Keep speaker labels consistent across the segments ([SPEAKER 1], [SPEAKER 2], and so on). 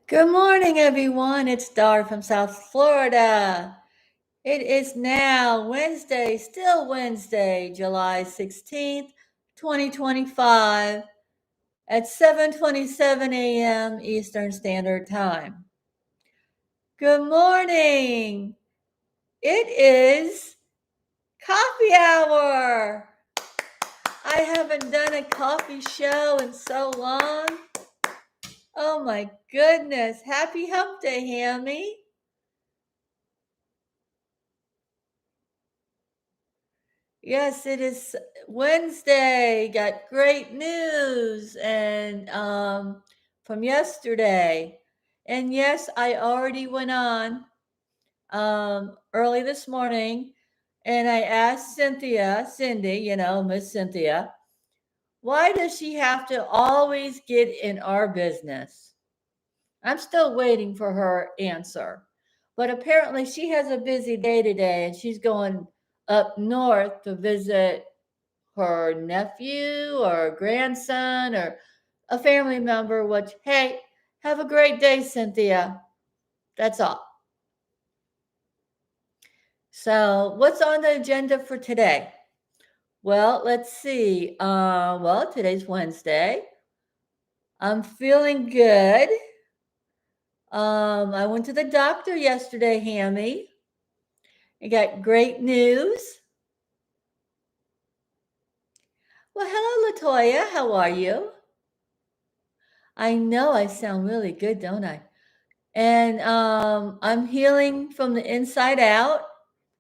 [SPEAKER 1] Good morning, everyone. It's Dar from South Florida. It is now Wednesday, still Wednesday, July 16th, 2025 at 7:27 a.m. Eastern Standard Time. Good morning. It is coffee hour. I haven't done a coffee show in so long. Oh my goodness. Happy hump day, Hammy. Yes, it is Wednesday. Got great news and from yesterday. And yes, I already went on early this morning and I asked Cindy, Miss Cynthia, why does she have to always get in our business? I'm still waiting for her answer. But apparently she has a busy day today and she's going up north to visit her nephew or grandson or a family member, which, hey, have a great day, Cynthia. That's all. So, what's on the agenda for today? Well, let's see. Today's Wednesday. I'm feeling good. I went to the doctor yesterday, Hammy. I got great news. Well, hello, Latoya. How are you? I know I sound really good, don't I? And I'm healing from the inside out,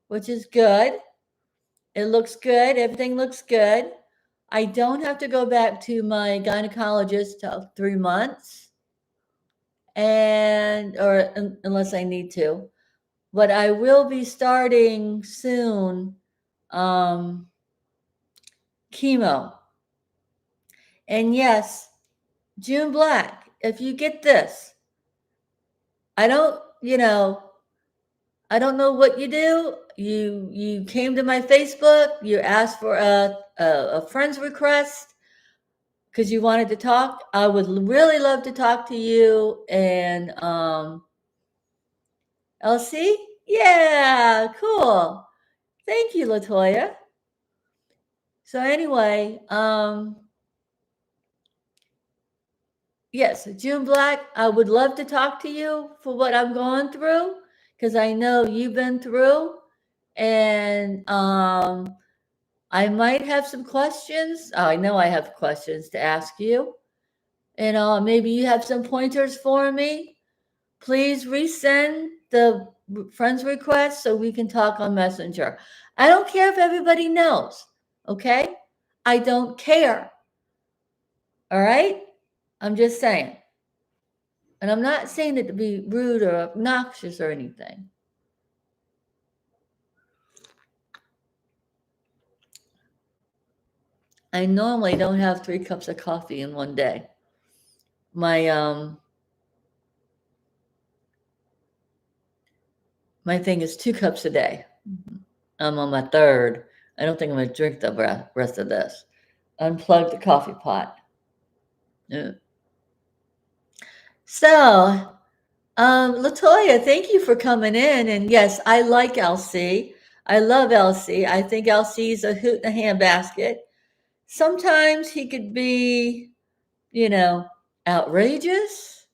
[SPEAKER 1] which is good. It looks good. Everything looks good. I don't have to go back to my gynecologist till 3 months, unless I need to. But I will be starting soon um, chemo. And yes, June Black, if you get this, I don't, I don't know what you do. You came to my Facebook. You asked for a friend's request because you wanted to talk. I would really love to talk to you. And LC, yeah, cool. Thank you, Latoya. So anyway, yes, June Black, I would love to talk to you for what I'm going through because I know you've been through, and I might have some questions. Oh, I know I have questions to ask you. And maybe you have some pointers for me. Please resend the friends request so we can talk on Messenger. I don't care if everybody knows, okay? I don't care. All right? I'm just saying. And I'm not saying it to be rude or obnoxious or anything. I normally don't have 3 cups of coffee in one day. My thing is 2 cups a day. I'm on my third. I don't think I'm going to drink the rest of this. Unplug the coffee pot. Yeah. So, Latoya, thank you for coming in. And yes, I like LC. I love LC. I think LC is a hoot in a handbasket. Sometimes he could be, you know, outrageous.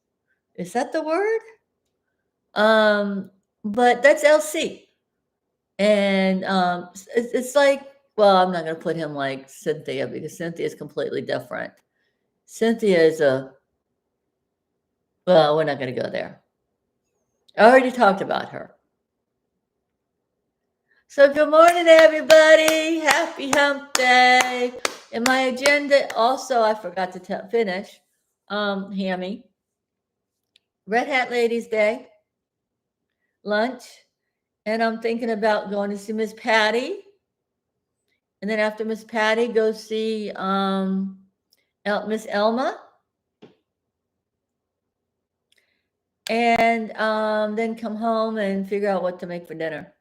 [SPEAKER 1] Is that the word? Um, but that's LC. And it's like, well, I'm not going to put him like Cynthia because Cynthia is completely different. Cynthia is well, we're not going to go there. I already talked about her. So good morning, everybody. Happy hump day. In my agenda, also, I forgot to finish, Hammy, Red Hat Ladies Day, lunch, and I'm thinking about going to see Miss Patty. And then after Miss Patty, go see Miss Elma. And then come home and figure out what to make for dinner.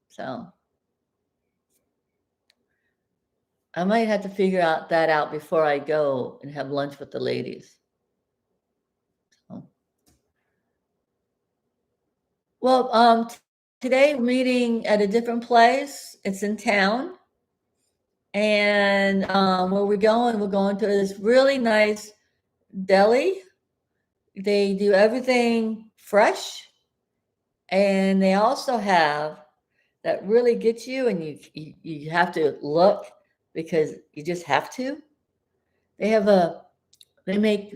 [SPEAKER 1] So I might have to figure that out before I go and have lunch with the ladies. So, Well, today we're meeting at a different place. It's in town. And where we're going, we're going to this really nice deli. They do everything fresh. And they also have that really gets you, and you have to look because you just have to. They have they make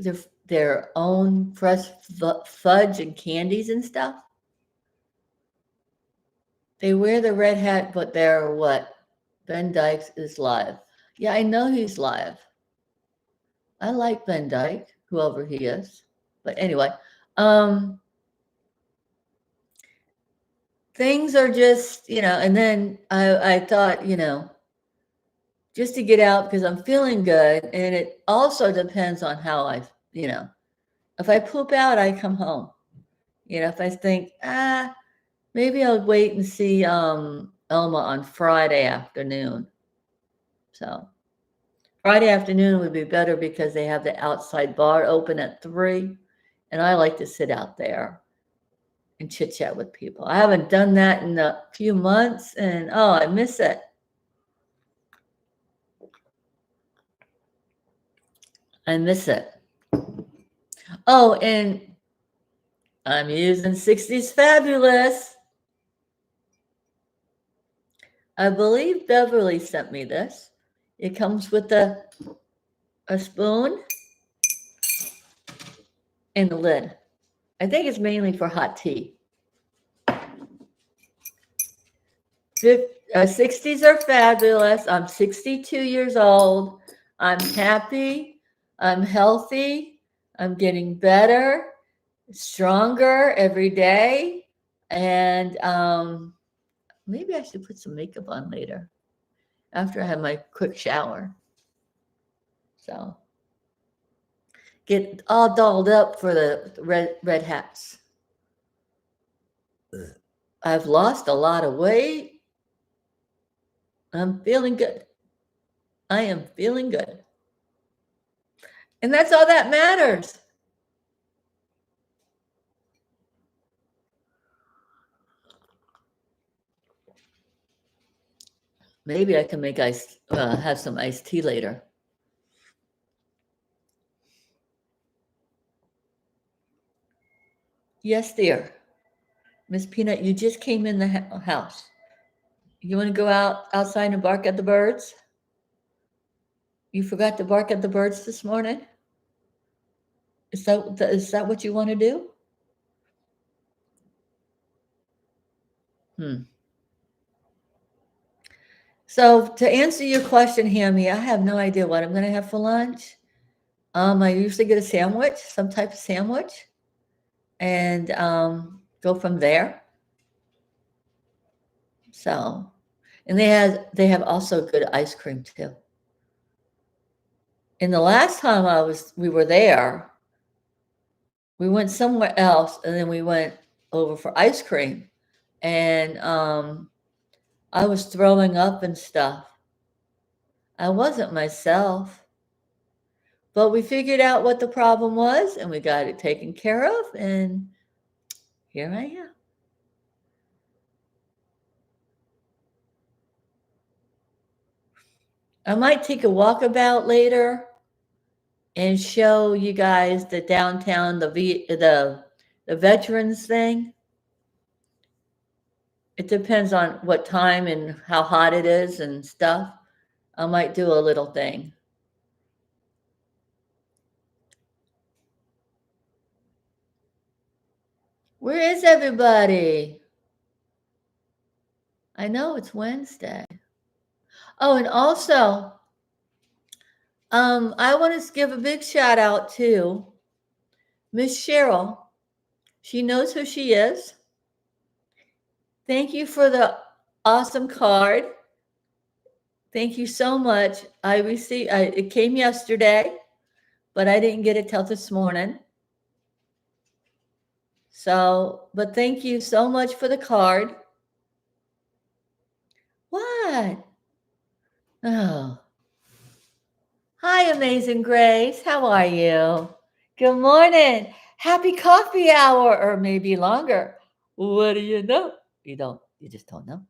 [SPEAKER 1] their own fresh fudge and candies and stuff. They wear the red hat, but they're what? Ben Dykes is live. Yeah, I know he's live. I like Ben Dyke, whoever he is. But anyway, um, things are just, and then I thought, just to get out because I'm feeling good. And it also depends on how if I poop out, I come home. If I think, maybe I'll wait and see Elma on Friday afternoon. So Friday afternoon would be better because they have the outside bar open at 3, and I like to sit out there and chit chat with people. I haven't done that in a few months, and I miss it. I miss it. Oh, and I'm using 60s Fabulous. I believe Beverly sent me this. It comes with a spoon and a lid. I think it's mainly for hot tea. 60s are fabulous. I'm 62 years old. I'm happy. I'm healthy. I'm getting better, stronger every day. And maybe I should put some makeup on later after I have my quick shower. So get all dolled up for the red hats. I've lost a lot of weight. I'm feeling good. I am feeling good. And that's all that matters. Maybe I can make have some iced tea later. Yes, dear. Miss Peanut, you just came in the house. You want to go outside and bark at the birds? You forgot to bark at the birds this morning? Is that what you want to do? So to answer your question, Hammy, I have no idea what I'm going to have for lunch. I usually get a sandwich, some type of sandwich, and go from there. So, and they have also good ice cream too. And the last time we were there, we went somewhere else, and then we went over for ice cream, and I was throwing up and stuff. I wasn't myself, but we figured out what the problem was, and we got it taken care of, and here I am. I might take a walkabout later and show you guys the downtown, the veterans thing. It depends on what time and how hot it is and stuff. I might do a little thing. Where is everybody? I know it's Wednesday. Oh, and also, I want to give a big shout out to Miss Cheryl. She knows who she is. Thank you for the awesome card. Thank you so much. It came yesterday, but I didn't get it till this morning. So, but thank you so much for the card. What? Oh. Hi, Amazing Grace. How are you? Good morning. Happy coffee hour, or maybe longer. What do you know? You don't. You just don't know.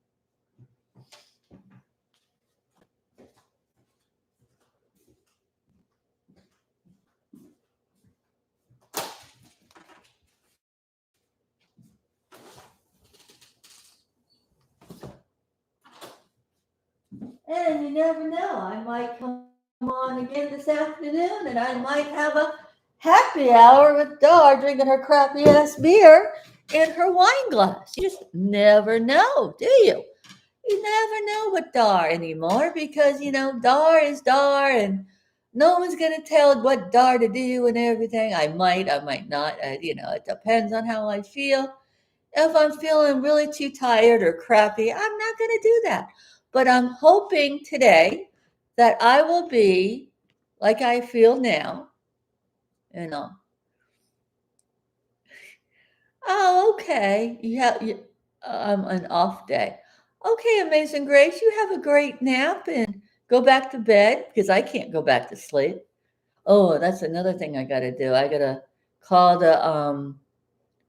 [SPEAKER 1] And you never know. I might come on again this afternoon and I might have a happy hour with Dar drinking her crappy ass beer in her wine glass. You just never know, do you? You never know with Dar anymore because, Dar is Dar and no one's going to tell what Dar to do and everything. I might not. It depends on how I feel. If I'm feeling really too tired or crappy, I'm not going to do that. But I'm hoping today that I will be like I feel now, you know. Oh, okay. An off day. Okay, Amazing Grace, you have a great nap and go back to bed because I can't go back to sleep. Oh, that's another thing I got to do. I got to call the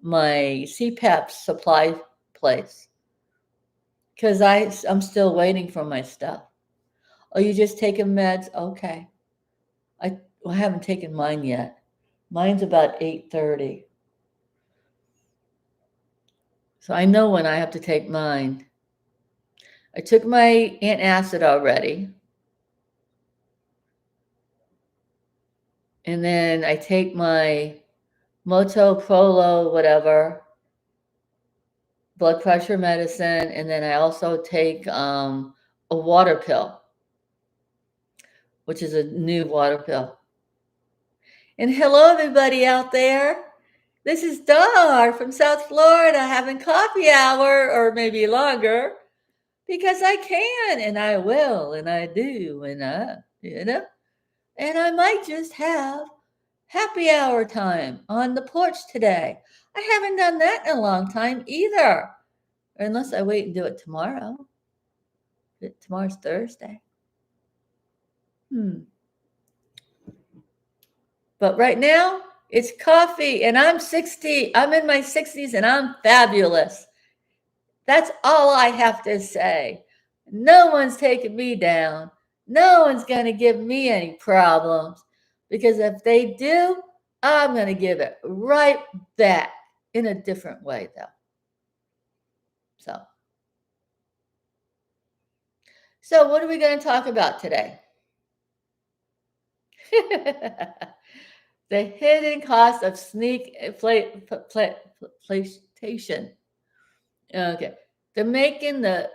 [SPEAKER 1] my CPAP supply place because I'm still waiting for my stuff. Oh, you just taking meds? Okay. I haven't taken mine yet. Mine's about 8:30. So I know when I have to take mine. I took my antacid already. And then I take my Motoprolo, whatever, blood pressure medicine. And then I also take a water pill, which is a new water pill. And hello, everybody out there. This is Dar from South Florida having coffee hour or maybe longer because I can and I will and I do and and I might just have happy hour time on the porch today. I haven't done that in a long time either, unless I wait and do it tomorrow. Tomorrow's Thursday. But right now, it's coffee, and I'm 60. I'm in my 60s, and I'm fabulous. That's all I have to say. No one's taking me down. No one's going to give me any problems because if they do, I'm going to give it right back in a different way, though. So what are we going to talk about today? The hidden cost of sneak inflation. Okay, they're making the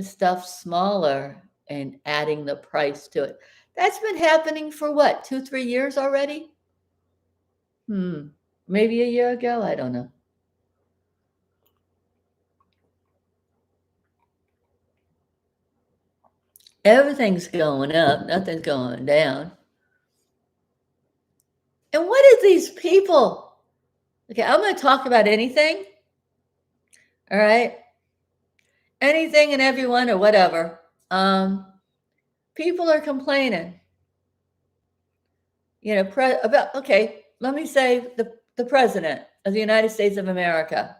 [SPEAKER 1] stuff smaller and adding the price to it. That's been happening for what, 2-3 years already? Maybe a year ago. I don't know. Everything's going up. Nothing's going down. And what is these people? Okay, I'm going to talk about anything. All right. Anything and everyone or whatever. People are complaining. Let me say the president of the United States of America.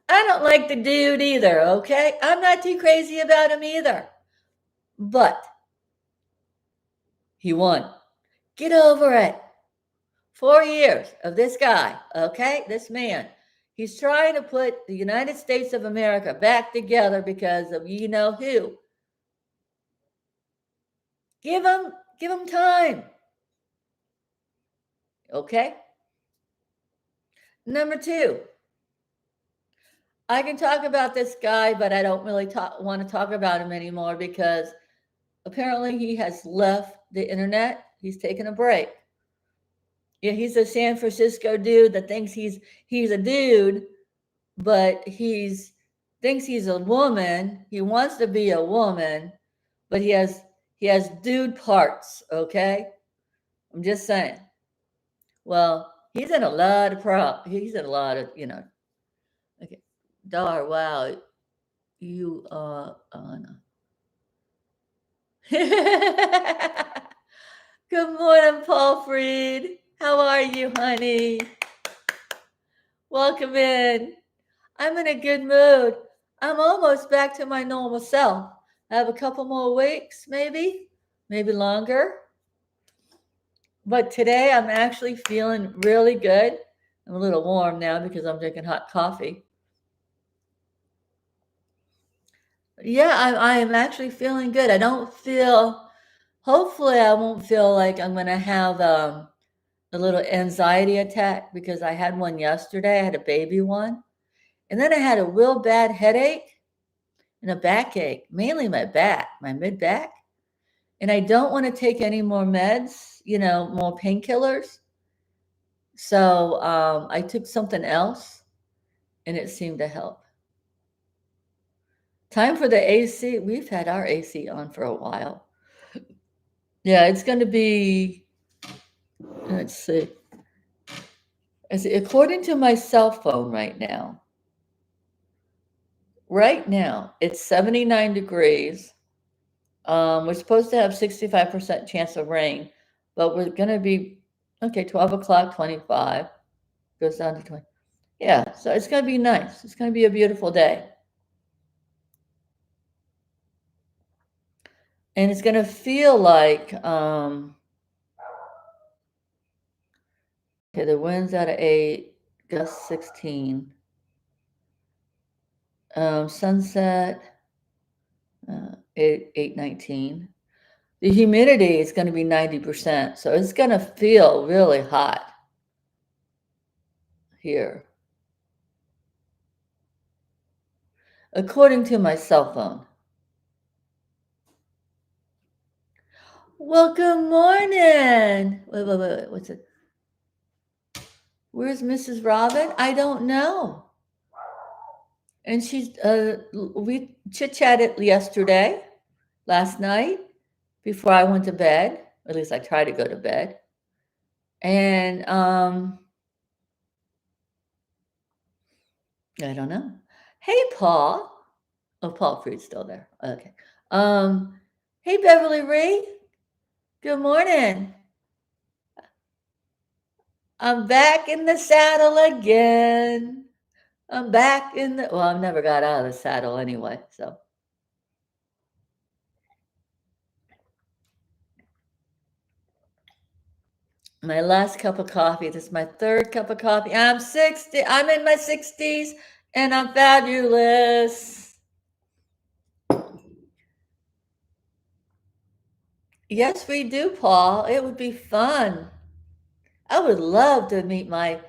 [SPEAKER 1] I don't like the dude either, okay? I'm not too crazy about him either. But he won. Get over it. 4 years of this guy, okay? This man. He's trying to put the United States of America back together because of you know who. Give him time. Okay? Number 2, I can talk about this guy, but I don't really want to talk about him anymore because apparently he has left the internet. He's taken a break. Yeah, he's a San Francisco dude that thinks he's a dude, but thinks he's a woman. He wants to be a woman, but he has dude parts, okay? I'm just saying. Well, he's in a lot of he's in a lot of, okay. Dar, wow. You no. Good morning, Paul Freed. How are you, honey? Welcome in. I'm in a good mood. I'm almost back to my normal self. I have a couple more weeks, maybe longer. But today I'm actually feeling really good. I'm a little warm now because I'm drinking hot coffee. Yeah, I am actually feeling good. I don't feel, hopefully, I won't feel like I'm going to have a little anxiety attack because I had one yesterday. I had a baby one. And then I had a real bad headache and a backache, mainly my back, my mid back. And I don't want to take any more meds, more painkillers. So I took something else and it seemed to help. Time for the AC. We've had our AC on for a while. Yeah, it's going to be, let's see. According to my cell phone right now, it's 79 degrees. We're supposed to have 65% chance of rain, but we're going to be, okay, 12 o'clock, 25, goes down to 20. Yeah, so it's going to be nice. It's going to be a beautiful day. And it's going to feel like, okay, the wind's out of 8, gust 16. Sunset, 8:19. The humidity is going to be 90%, so it's going to feel really hot here, according to my cell phone. Well, good morning. Wait, what's it? Where's Mrs. Robin? I don't know. And we chit-chatted yesterday, last night, before I went to bed. At least I try to go to bed. And I don't know. Hey, Paul. Oh, Paul Freed's still there. Okay. Hey, Beverly Ree. Good morning. I'm back in the saddle again. I'm back in the, well, I've never got out of the saddle anyway, so. My last cup of coffee. This is my third cup of coffee. I'm 60. I'm in my 60s and I'm fabulous. Yes, we do, Paul. It would be fun. I would love to meet my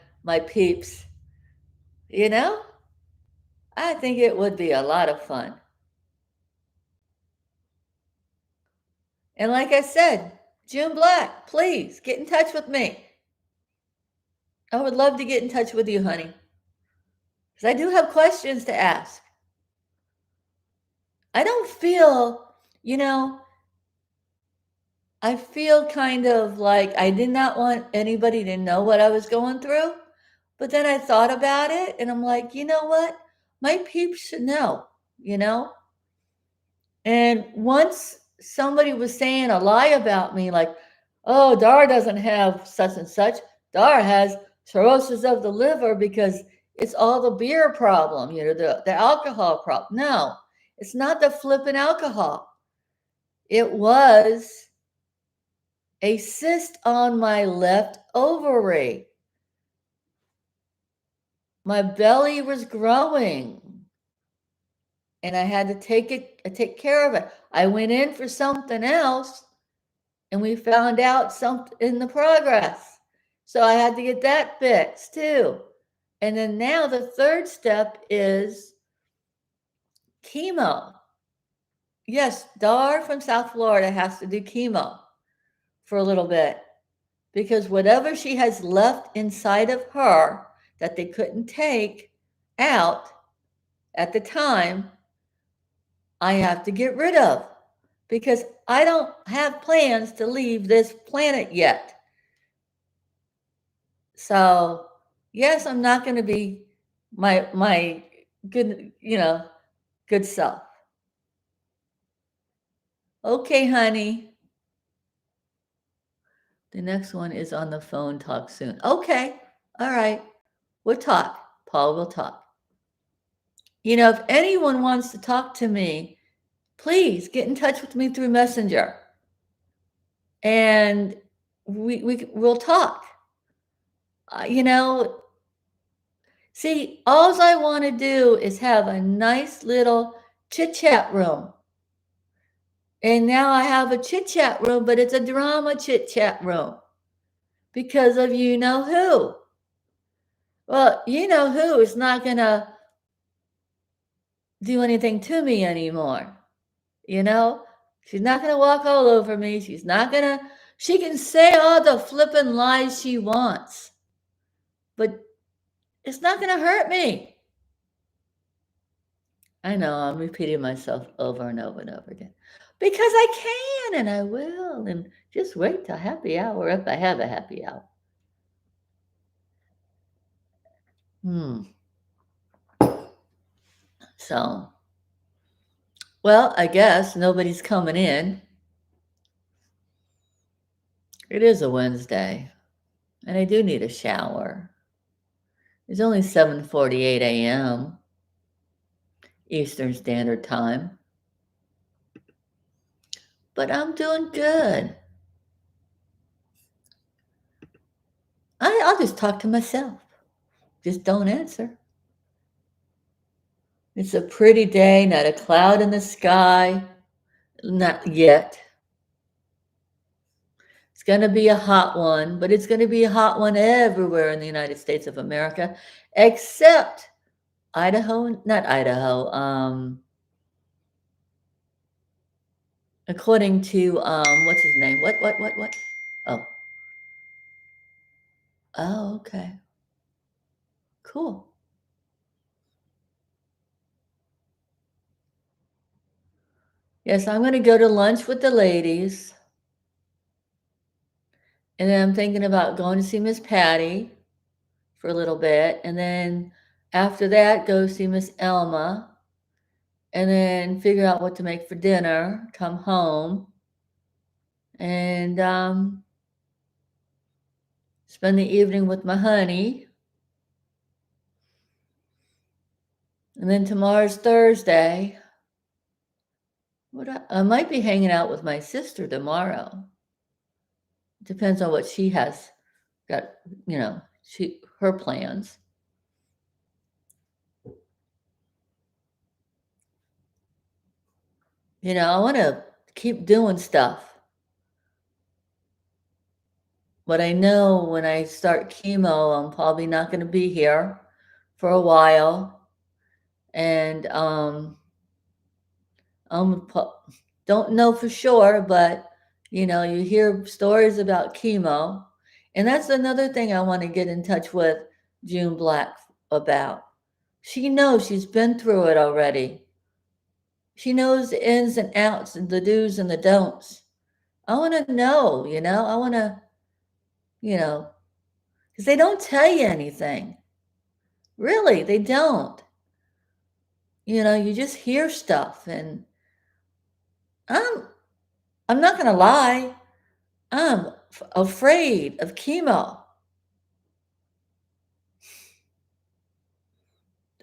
[SPEAKER 1] peeps. You know? I think it would be a lot of fun. And like I said, June Black, please get in touch with me. I would love to get in touch with you, honey. Because I do have questions to ask. I don't feel, I feel kind of like I did not want anybody to know what I was going through. But then I thought about it and I'm like, you know what? My peeps should know, you know? And once somebody was saying a lie about me, like, oh, Dar doesn't have such and such. Dar has cirrhosis of the liver because it's all the beer problem, the alcohol problem. No, it's not the flipping alcohol. It was a cyst on my left ovary. My belly was growing and I had to take care of it. I went in for something else and we found out something in the progress. So I had to get that fixed too. And then now the third step is chemo. Yes, Dar from South Florida has to do chemo for a little bit because whatever she has left inside of her that they couldn't take out at the time, I have to get rid of because I don't have plans to leave this planet yet. So, yes, I'm not going to be my good, good self. Okay, honey. The next one is on the phone. Talk soon. Okay. All right. We'll talk. Paul will talk. If anyone wants to talk to me, please get in touch with me through Messenger. And we'll talk. See, all I want to do is have a nice little chit-chat room. And now I have a chit-chat room, but it's a drama chit-chat room because of you-know-who. Well, you-know-who is not going to do anything to me anymore. She's not going to walk all over me. She can say all the flippin' lies she wants, but it's not going to hurt me. I know I'm repeating myself over and over and over again because I can and I will. And just wait till happy hour if I have a happy hour. So, well, I guess nobody's coming in. It is a Wednesday, and I do need a shower. It's only 7:48 a.m. Eastern Standard Time. But I'm doing good. I'll just talk to myself. Just don't answer. It's a pretty day, not a cloud in the sky. Not yet. It's going to be a hot one, but it's going to be a hot one everywhere in the United States of America, except Idaho, not Idaho, according to, what's his name? What? Oh, okay. Cool. Yes, I'm going to go to lunch with the ladies. And then I'm thinking about going to see Miss Patty for a little bit. And then after that, go see Miss Elma. And then figure out what to make for dinner, come home, and spend the evening with my honey. And then tomorrow's Thursday. I might be hanging out with my sister tomorrow. Depends on what she has got, her plans. I want to keep doing stuff. But I know when I start chemo, I'm probably not going to be here for a while. And don't know for sure, but you hear stories about chemo. And that's another thing I want to get in touch with June Black about. She knows, she's been through it already. She knows the ins and outs and the do's and the don'ts. I want to know, I want to, because they don't tell you anything. Really, they don't. You just hear stuff, and I'm not going to lie. I'm afraid of chemo.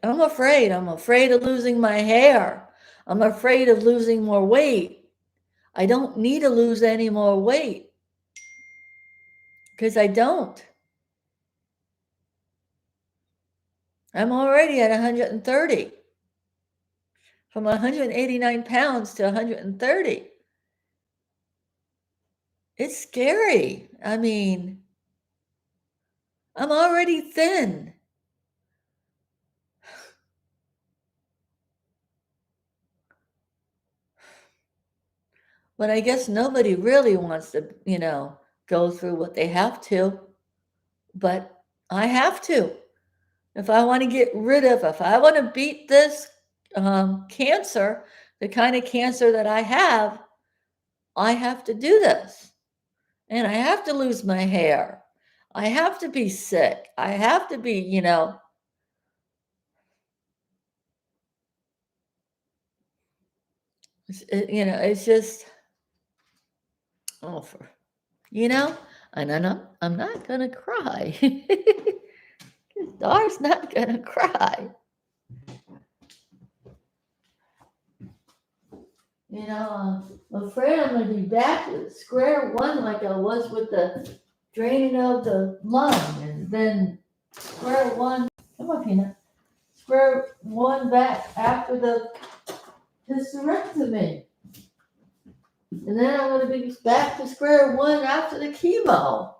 [SPEAKER 1] I'm afraid. I'm afraid of losing my hair. I'm afraid of losing more weight. I don't need to lose any more weight because I don't. I'm already at 130. From 189 pounds to 130. It's scary. I mean, I'm already thin. But I guess nobody really wants to, go through what they have to. But I have to. If I want to get rid of, if I want to beat this cancer, the kind of cancer that I have to do this. And I have to lose my hair. I have to be sick. I have to be, it's just, and I'm not going to cry. Dar's not going to cry. I'm afraid I'm going to be back at square one like I was with the draining of the lung, and then square one. Come on, Peanut. Square one back after the hysterectomy. And then I'm going to be back to square one after the chemo.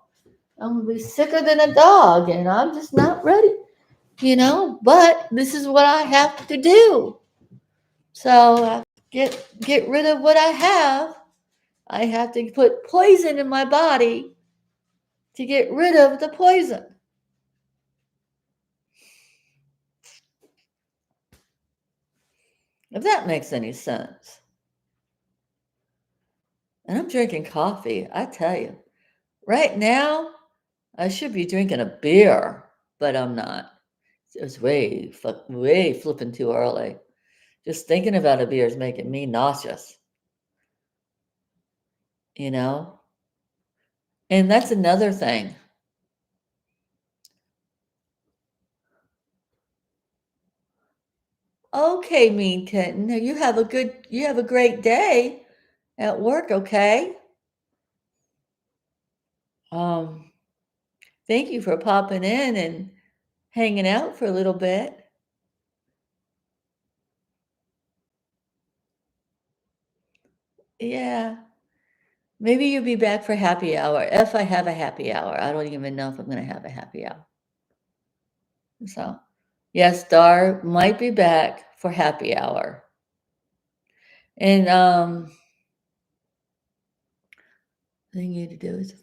[SPEAKER 1] I'm going to be sicker than a dog, and I'm just not ready, but this is what I have to do. So I get rid of what I have. I have to put poison in my body to get rid of the poison. If that makes any sense. And I'm drinking coffee, I tell you. Right now, I should be drinking a beer, but I'm not. It's way flipping too early. Just thinking about a beer is making me nauseous. And that's another thing. Okay, Mean Kitten. You have a great day at work, okay? Thank you for popping in and hanging out for a little bit. Yeah. Maybe you'll be back for happy hour, if I have a happy hour. I don't even know if I'm gonna have a happy hour. So, yes, Dar might be back for happy hour. And, thing you need to do is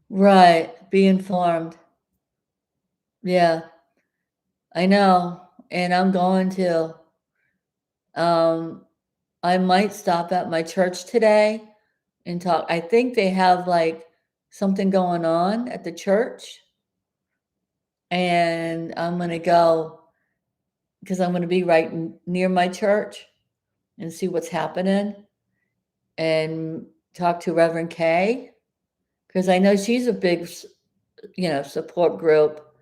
[SPEAKER 1] right, be informed. Yeah, I know, and I'm going to. I might stop at my church today and talk. I think they have, like, something going on at the church, and I'm gonna go because I'm gonna be right near my church and see what's happening and talk to Reverend Kay because I know she's a big, support group.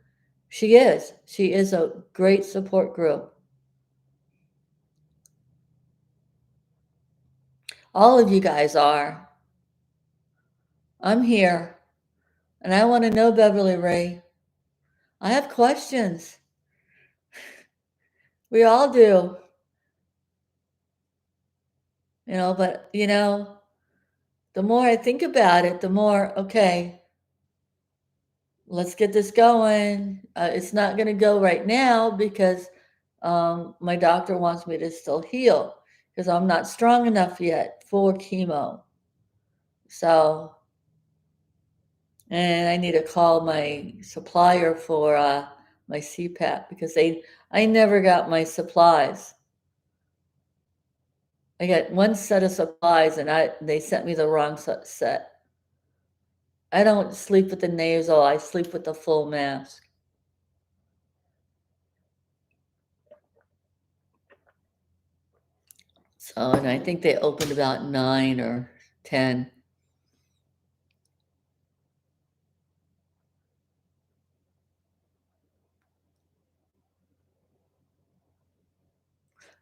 [SPEAKER 1] She is. She is a great support group. All of you guys are. I'm here, and I want to know, Beverly Ray. I have questions. We all do. But the more I think about it, the more, okay, let's get this going. It's not going to go right now because my doctor wants me to still heal because I'm not strong enough yet for chemo. So, and I need to call my supplier for my CPAP because I never got my supplies. I got one set of supplies and they sent me the wrong set. I don't sleep with the nasal, I sleep with the full mask. So, and I think they opened about 9 or 10.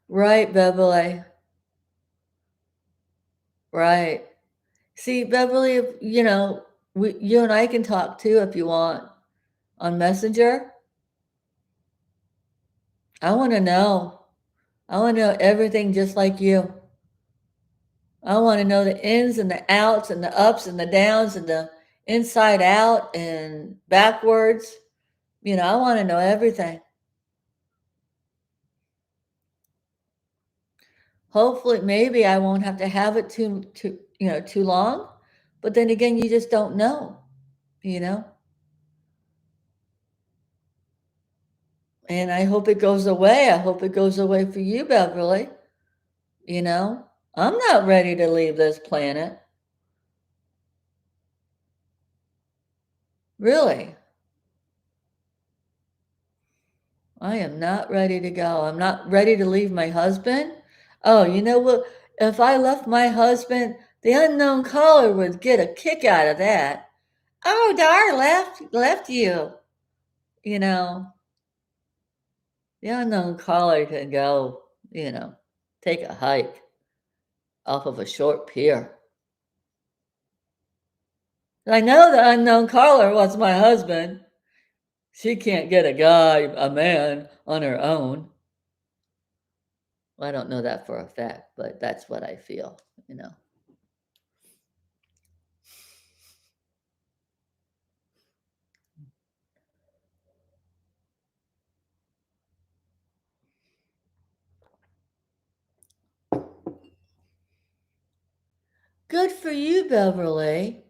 [SPEAKER 1] Right, Beverly. Right. See, Beverly, if, you and I can talk too if you want on Messenger. I want to know. I want to know everything just like you. I want to know the ins and the outs and the ups and the downs and the inside out and backwards. I want to know everything. Hopefully, maybe I won't have to have it too long. But then again, you just don't know, you know? And I hope it goes away. I hope it goes away for you, Beverly. I'm not ready to leave this planet. Really. I am not ready to go. I'm not ready to leave my husband. Oh, you know what? If I left my husband, the unknown caller would get a kick out of that. Oh, Dar left you. You know. The unknown caller can go, take a hike off of a short pier. I know the unknown caller was my husband. She can't get a man on her own. Well, I don't know that for a fact, but that's what I feel. Good for you, Beverly.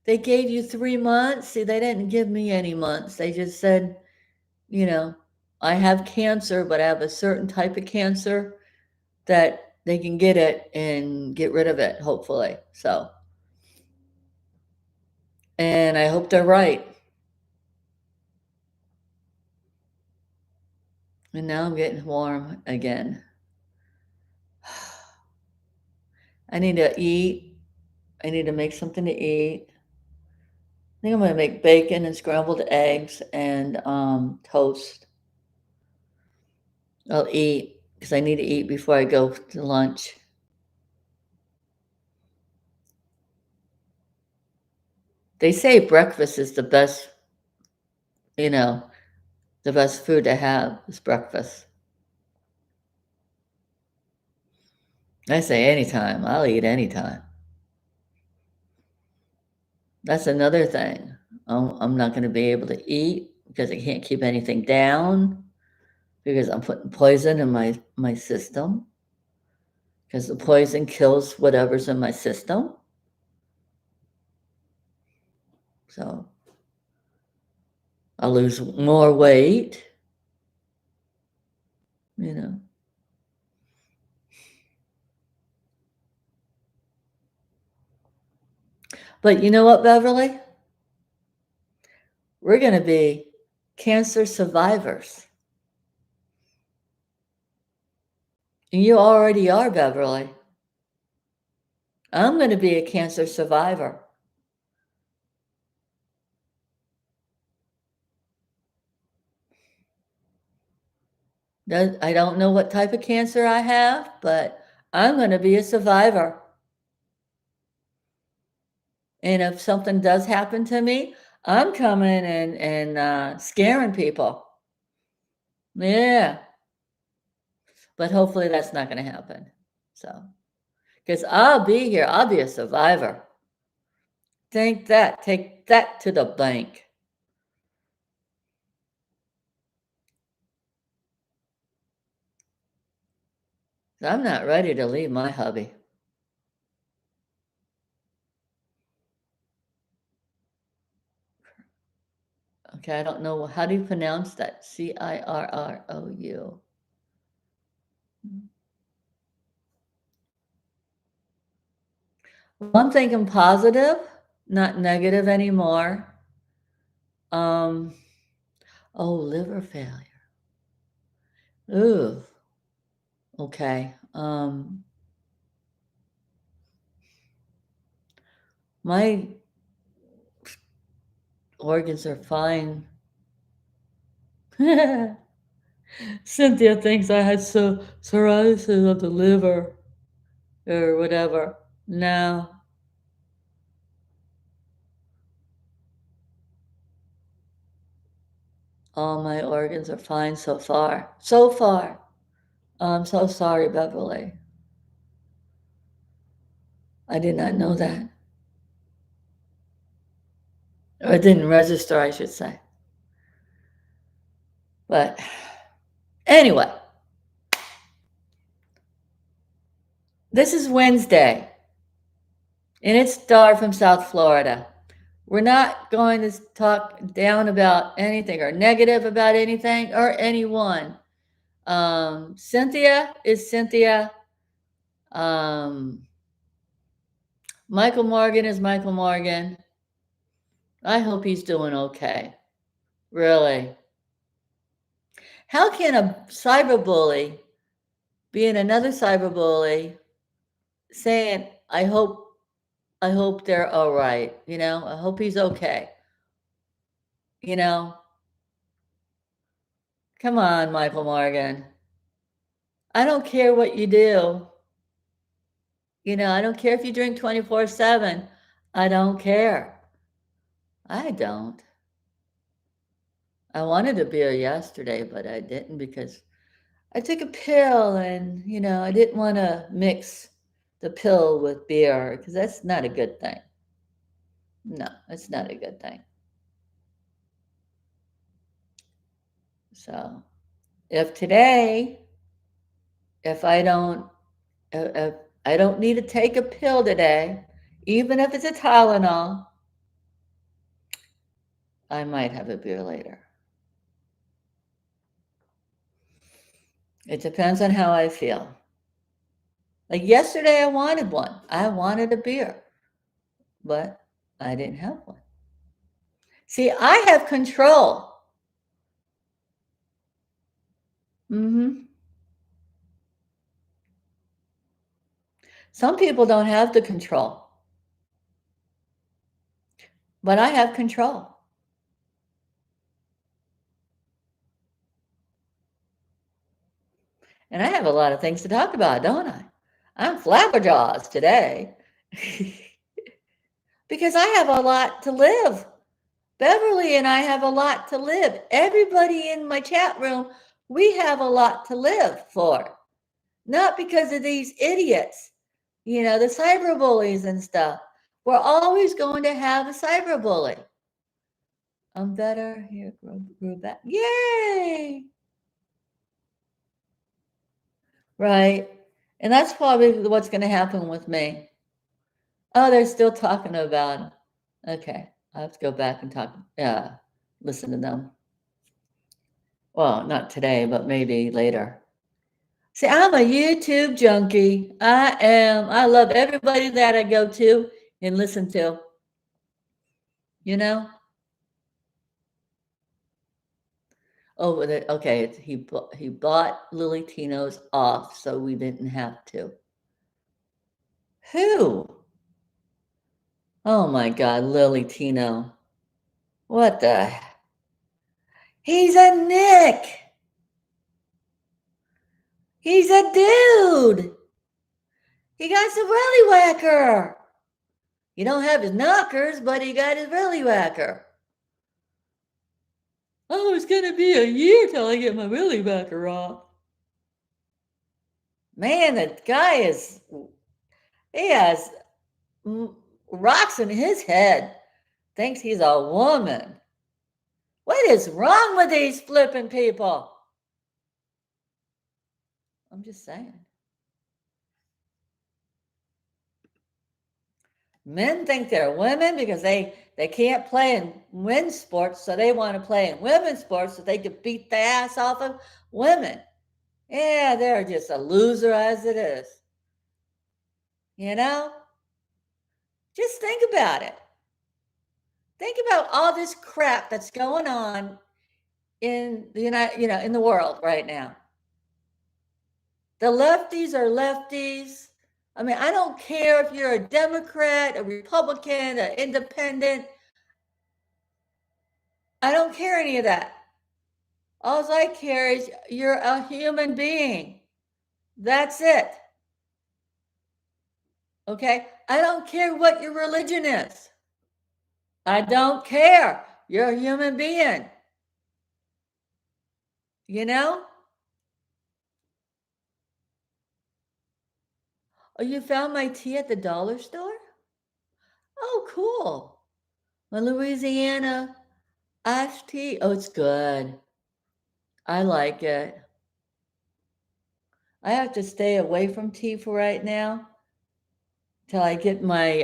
[SPEAKER 1] They gave you 3 months. See, they didn't give me any months. They just said, you know, I have cancer, but I have a certain type of cancer that they can get it and get rid of it, hopefully. So, and I hope they're right. And now I'm getting warm again. I need to eat. I need to make something to eat. I think I'm going to make bacon and scrambled eggs and toast. I'll eat because I need to eat before I go to lunch. They say breakfast is the best, the best food to have is breakfast. I say anytime. I'll eat anytime. That's another thing. I'm not going to be able to eat because I can't keep anything down because I'm putting poison in my system because the poison kills whatever's in my system. So I'll lose more weight, you know. But you know what, Beverly? We're going to be cancer survivors. And you already are, Beverly. I'm going to be a cancer survivor. I don't know what type of cancer I have, but I'm going to be a survivor. And if something does happen to me, I'm coming and scaring people. Yeah. But hopefully that's not going to happen. So, because I'll be here, I'll be a survivor. Take that to the bank. I'm not ready to leave my hubby. Okay, I don't know. How do you pronounce that? Cirrou. Well, I'm thinking positive, not negative anymore. Oh, liver failure. Ooh. Okay. My organs are fine. Cynthia thinks I had psoriasis of the liver or whatever. No. All my organs are fine so far. So far. I'm so sorry, Beverly. I did not know that. Or it didn't register, I should say. But anyway, this is Wednesday, and it's Dar from South Florida. We're not going to talk down about anything or negative about anything or anyone. Cynthia is Cynthia. Michael Morgan is Michael Morgan. I hope he's doing okay. Really. How can a cyberbully be in another cyberbully saying, I hope they're all right, I hope he's okay. You know, Come on, Michael Morgan. I don't care what you do. I don't care if you drink 24/7. I don't care. I don't. I wanted a beer yesterday, but I didn't because I took a pill and, I didn't want to mix the pill with beer because that's not a good thing. No, it's not a good thing. So, if today, if I don't, if I don't need to take a pill today, even if it's a Tylenol, I might have a beer later. It depends on how I feel. Like yesterday, I wanted one. I wanted a beer, but I didn't have one. See, I have control. Some people don't have the control, but I have control. And I have a lot of things to talk about, don't I? I'm flabbergasted today because I have a lot to live. Beverly and I have a lot to live. Everybody in my chat room, we have a lot to live for. Not because of these idiots, the cyberbullies and stuff. We're always going to have a cyberbully. I'm better here, grew back. Yay! Right. And that's probably what's going to happen with me. Oh, they're still talking about it. Okay. I have to go back and talk. Yeah. Listen to them. Well, not today, but maybe later. See, I'm a YouTube junkie. I am. I love everybody that I go to and listen to. Oh, okay. He bought Lily Tino's off, so we didn't have to. Who? Oh my God, Lily Tino. What the? He's a Nick. He's a dude. He got some willy whacker. You don't have his knockers, but he got his willy whacker. Oh, it's going to be a year till I get my willy whacker off. Man, that guy he has rocks in his head. Thinks he's a woman. What is wrong with these flipping people? I'm just saying. Men think they're women because they can't play in men's sports, so they want to play in women's sports so they can beat the ass off of women. Yeah, they're just a loser as it is. Just think about it. Think about all this crap that's going on in the in the world right now. The lefties are lefties. I mean, I don't care if you're a Democrat, a Republican, an independent. I don't care any of that. All I care is you're a human being. That's it. Okay? I don't care what your religion is. I don't care. You're a human being. Oh, you found my tea at the dollar store? Oh, cool. My Louisiana iced tea. Oh, it's good. I like it. I have to stay away from tea for right now till I get my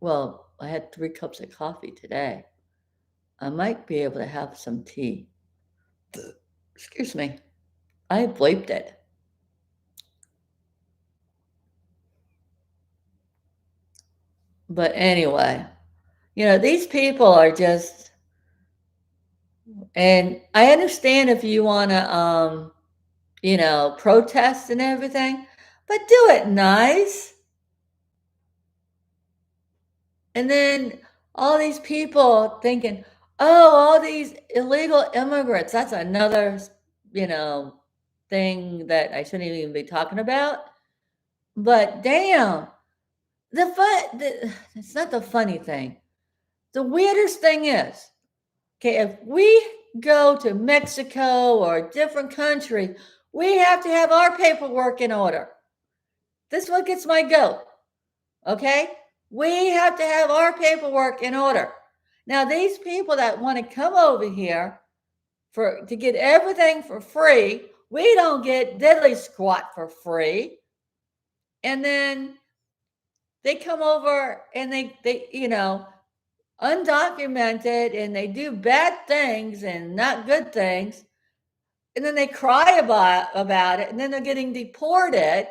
[SPEAKER 1] well, I had 3 cups of coffee today. I might be able to have some tea. Excuse me. I bleeped it. But anyway, these people are just, and I understand if you want to protest and everything, but do it nice. And then all these people thinking, oh, all these illegal immigrants, that's another thing that I shouldn't even be talking about. But damn, it's not the funny thing. The weirdest thing is, okay, if we go to Mexico or a different country, we have to have our paperwork in order. This is what gets my goat. Okay? We have to have our paperwork in order. Now, these people that want to come over here to get everything for free, we don't get diddly squat for free. And then they come over and they undocumented, and they do bad things and not good things. And then they cry about it, and then they're getting deported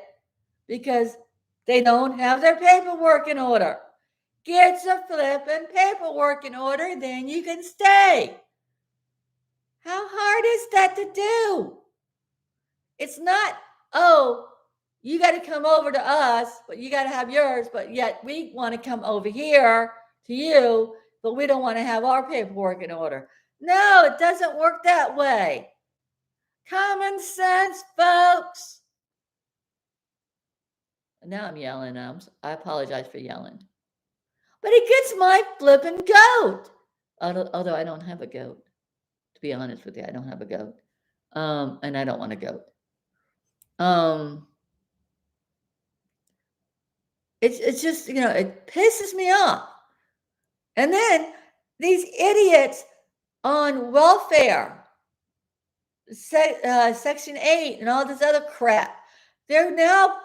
[SPEAKER 1] because they don't have their paperwork in order. Get your flipping paperwork in order, then you can stay. How hard is that to do? It's not, oh, you got to come over to us, but you got to have yours, but yet we want to come over here to you, but we don't want to have our paperwork in order. No, it doesn't work that way. Common sense, folks. Now I'm yelling. I apologize for yelling. But it gets my flipping goat. Although I don't have a goat. To be honest with you, I don't have a goat. And I don't want a goat. It's just, it pisses me off. And then these idiots on welfare, Section 8 and all this other crap, they're now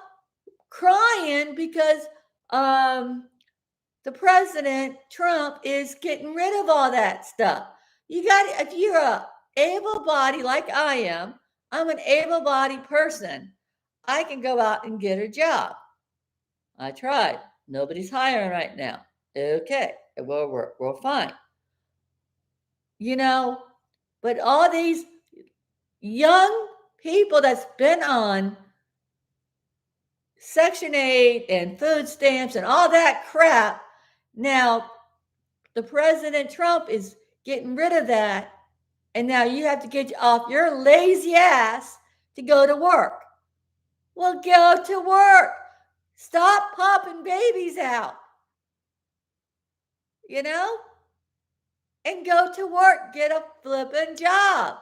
[SPEAKER 1] crying because the president, Trump, is getting rid of all that stuff. If you're a able-bodied like I am, I'm an able-bodied person, I can go out and get a job. I tried. Nobody's hiring right now. Okay, we're fine. But all these young people that's been on Section 8 and food stamps and all that crap, now the President Trump is getting rid of that, and now you have to get off your lazy ass to go to work. Well, go to work. Stop popping babies out. And go to work. Get a flipping job.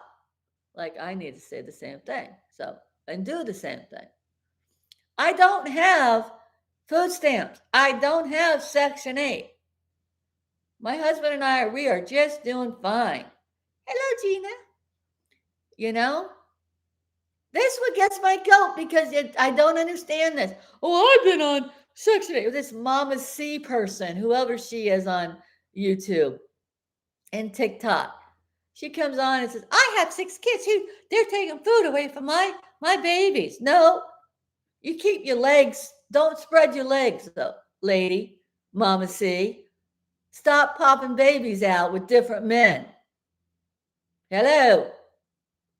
[SPEAKER 1] Like, I need to say the same thing. And do the same thing. I don't have food stamps. I don't have Section 8. My husband and I, we are just doing fine. Hello, Gina. This what gets my goat, because I don't understand this. Oh, I've been on Section 8 with this Mama C person, whoever she is on YouTube and TikTok. She comes on and says, I have 6 kids. They're taking food away from my babies. No, you keep your legs. Don't spread your legs, though, lady, Mama C. Stop popping babies out with different men. Hello.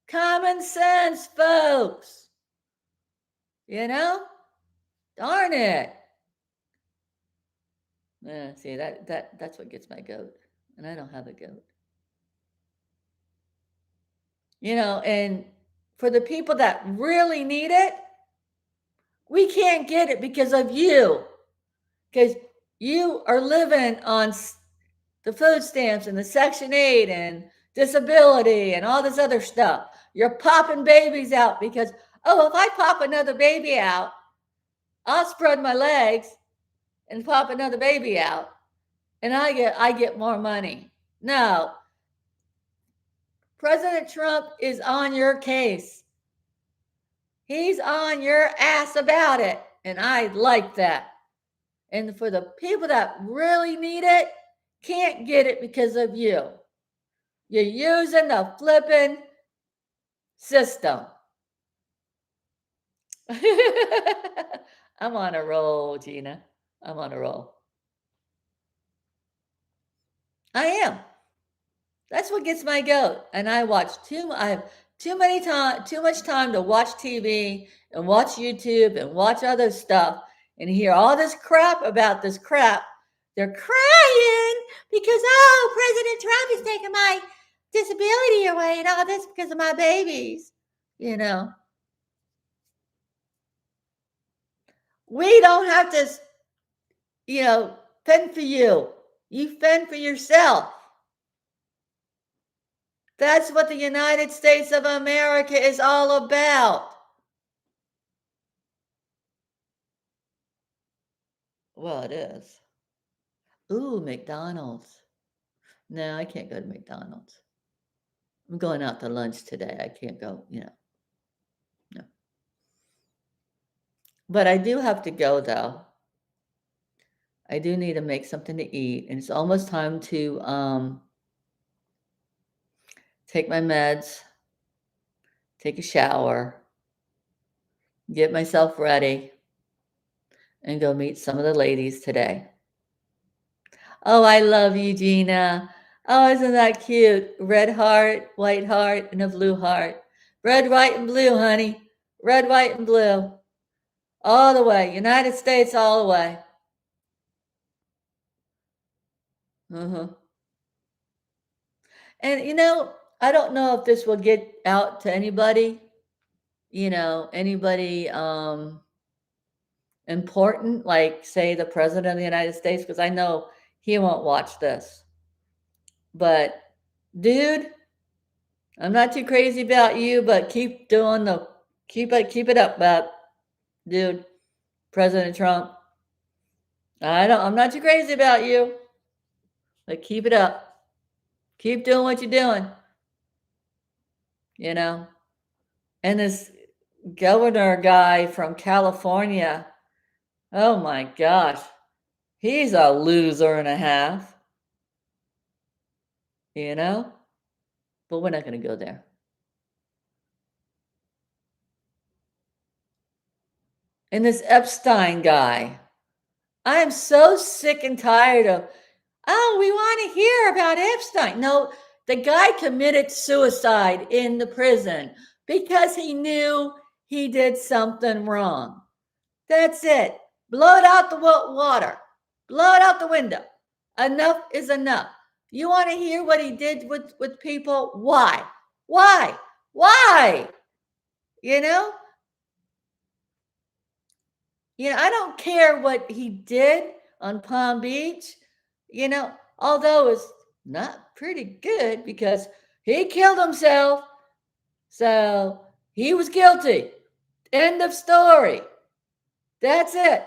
[SPEAKER 1] Common sense, folks. Darn it. See, that's what gets my goat. And I don't have a goat. And for the people that really need it, we can't get it because of you. Because you are living on the food stamps and the Section 8 and disability and all this other stuff. You're popping babies out because, if I pop another baby out, I'll spread my legs and pop another baby out, and I get more money. No. President Trump is on your case. He's on your ass about it, and I like that. And for the people that really need it, can't get it because of you. You're using the flipping system. I'm on a roll, Gina. I'm on a roll. I am. That's what gets my goat. And I have too much time to watch TV and watch YouTube and watch other stuff and hear all this crap about this crap. They're crying because, President Trump is taking my disability away and all this because of my babies. you know. We don't have to, fend for you. You fend for yourself. That's what the United States of America is all about. Well, it is. Ooh, McDonald's. No, I can't go to McDonald's. I'm going out to lunch today. I can't go. No. But I do have to go, though. I do need to make something to eat, and it's almost time to take my meds, take a shower, get myself ready, and go meet some of the ladies today. Oh, I love you, Gina. Oh, isn't that cute? Red heart, white heart, and a blue heart. Red, white, and blue, honey. Red, white, and blue. All the way. United States all the way. Uh-huh. And I don't know if this will get out to anybody, anybody important, like say the president of the United States, because I know he won't watch this. But dude, I'm not too crazy about you, but keep it up, bub. Dude, President Trump. I'm not too crazy about you, but keep it up. Keep doing what you're doing. And this governor guy from California, oh my gosh, he's a loser and a half. But we're not going to go there. And this Epstein guy, I am so sick and tired of, oh, we want to hear about Epstein. No, the guy committed suicide in the prison because he knew he did something wrong. That's it. Blow it out the water. Blow it out the window. Enough is enough. You want to hear what he did with people? Why? Why? I don't care what he did on Palm Beach, although it's not pretty good because he killed himself. So he was guilty. End of story. That's it.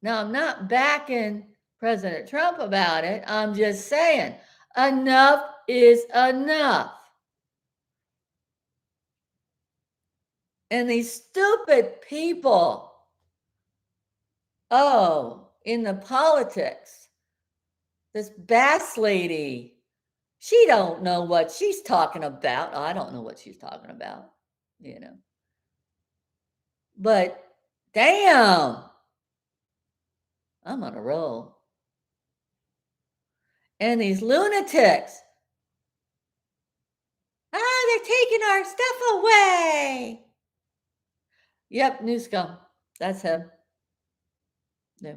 [SPEAKER 1] Now, I'm not backing President Trump about it. I'm just saying enough is enough. And these stupid people, in the politics, this Bass lady, she don't know what she's talking about. I don't know what she's talking about, But damn, I'm on a roll. And these lunatics, they're taking our stuff away. Yep, Newscom. That's him. Yeah.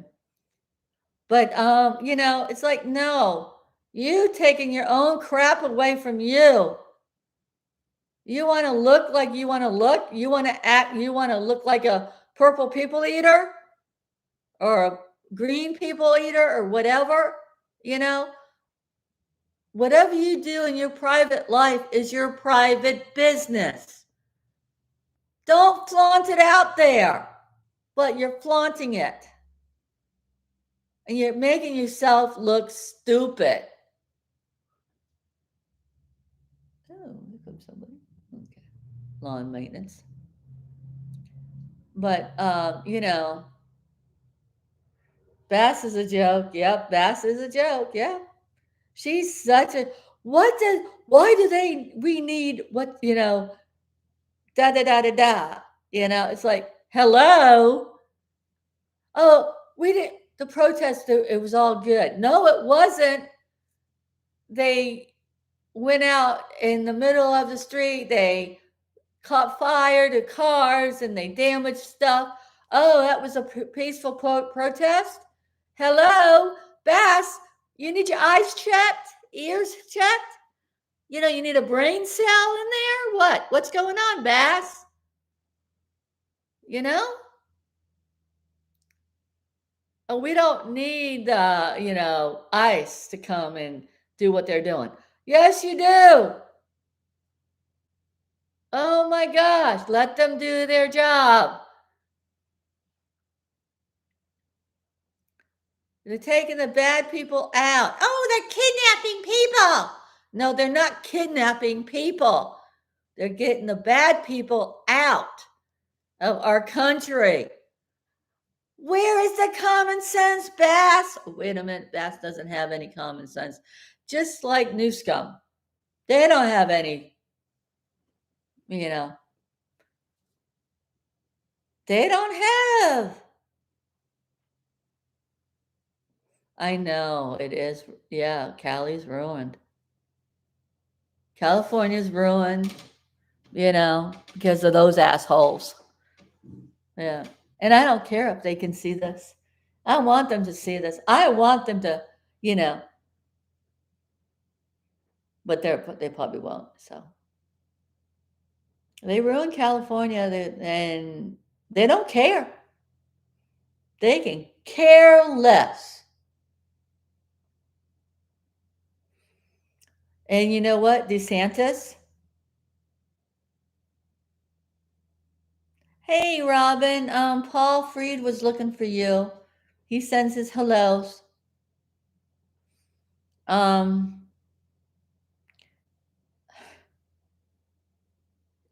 [SPEAKER 1] But it's like, no, you taking your own crap away from you. You want to look like you want to look? You want to act, you want to look like a purple people eater or a green people eater or whatever, Whatever you do in your private life is your private business. Don't flaunt it out there, but you're flaunting it. And you're making yourself look stupid. Oh, here comes somebody. Okay. Lawn maintenance. But, Bass is a joke. Yep, Bass is a joke. Yeah. She's such a, why do we need what, da da da da da. It's like, hello. Oh, the protest, it was all good. No, it wasn't. They went out in the middle of the street. They caught fire to cars and they damaged stuff. Oh, that was a peaceful protest? Hello, Bass, you need your eyes checked, ears checked? You need a brain cell in there? What? What's going on, Bass? You know? Oh, we don't need ICE to come and do what they're doing. Yes, you do. Oh my gosh, let them do their job. They're taking the bad people out. Oh, they're kidnapping people. No, they're not kidnapping people. They're getting the bad people out of our country. Where is the common sense, Bass? Oh, wait a minute, Bass doesn't have any common sense. Just like New Scum. They don't have any, you know. They don't have. I know it is. Yeah, Cali's ruined. California's ruined, because of those assholes. Yeah. And I don't care if they can see this. I want them to see this. I want them to, you know, but they probably won't. So they ruined California, and they don't care. They can care less. And you know what, DeSantis? Hey, Robin. Paul Freed was looking for you. He sends his hellos.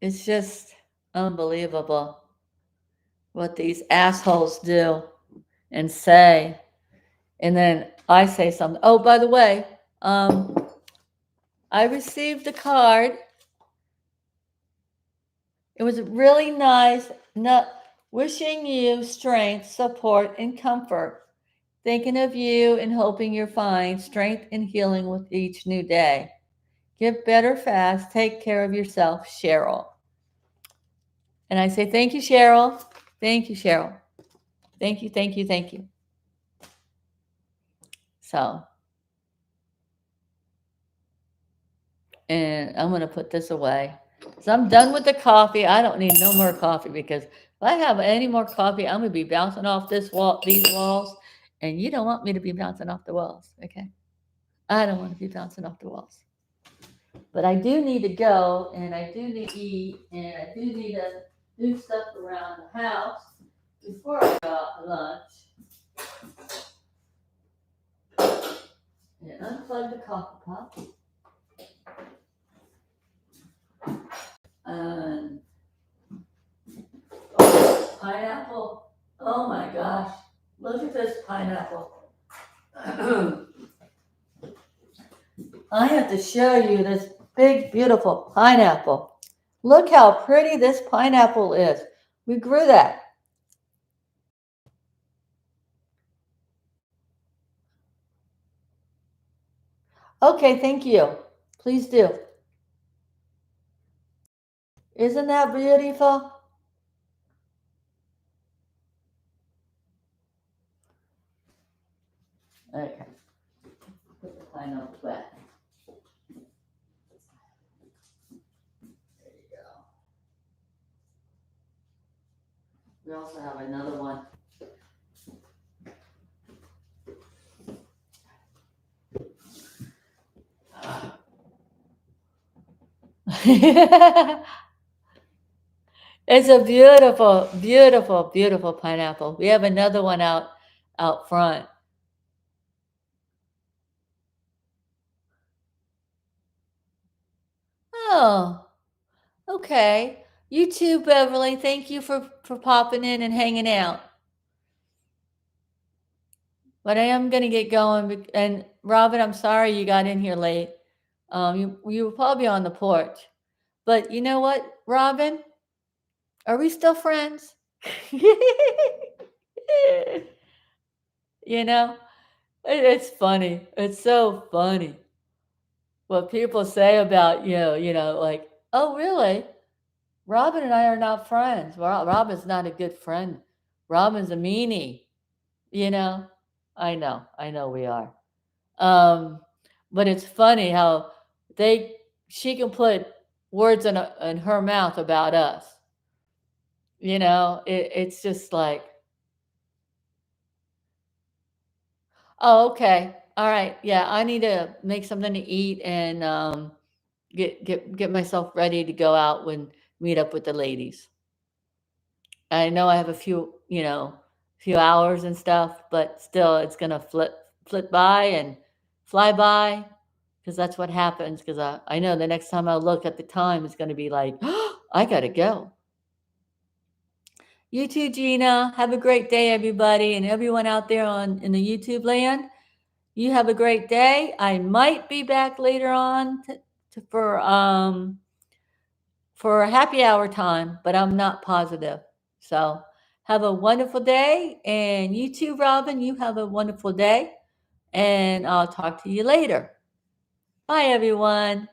[SPEAKER 1] It's just unbelievable what these assholes do and say. And then I say something. Oh, by the way, I received a card. It was really nice. Wishing you strength, support, and comfort. Thinking of you and hoping you'll find strength and healing with each new day. Get better fast. Take care of yourself, Cheryl. And I say, thank you, Cheryl. Thank you, Cheryl. Thank you, thank you, thank you. So, and I'm going to put this away. So I'm done with the coffee. I don't need no more coffee, because if I have any more coffee, I'm going to be bouncing off these walls. And you don't want me to be bouncing off the walls, okay? I don't want to be bouncing off the walls. But I do need to go, and I do need to eat, and I do need to do stuff around the house before I go out to lunch. And unplug the coffee pot. And pineapple. Oh my gosh. Look at this pineapple. I have to show you this big, beautiful pineapple. Look how pretty this pineapple is. We grew that. Okay, thank you. Please do. Isn't that beautiful? Okay. Put the pineapple back. There you go. We also have another one. It's a beautiful, beautiful, beautiful pineapple. We have another one out front. Oh, okay. You too, Beverly. Thank you for popping in and hanging out. But I am gonna get going. And Robin, I'm sorry you got in here late. You were probably on the porch. But you know what, Robin? Are we still friends? You know, it's funny. It's so funny what people say about like, oh, really? Robin and I are not friends. Robin's not a good friend. Robin's a meanie. You know, I know we are. But it's funny how they she can put words in her mouth about us. It's just like, oh, okay. All right. Yeah, I need to make something to eat and get myself ready to go out and meet up with the ladies. I know I have a few hours and stuff, but still it's gonna flip by and fly by because that's what happens. Because I know the next time I look at the time, it's gonna be like, oh, I gotta go. You too, Gina. Have a great day, everybody, and everyone out there in the YouTube land. You have a great day. I might be back later on for a happy hour time, but I'm not positive. So have a wonderful day. And you too, Robin, you have a wonderful day. And I'll talk to you later. Bye, everyone.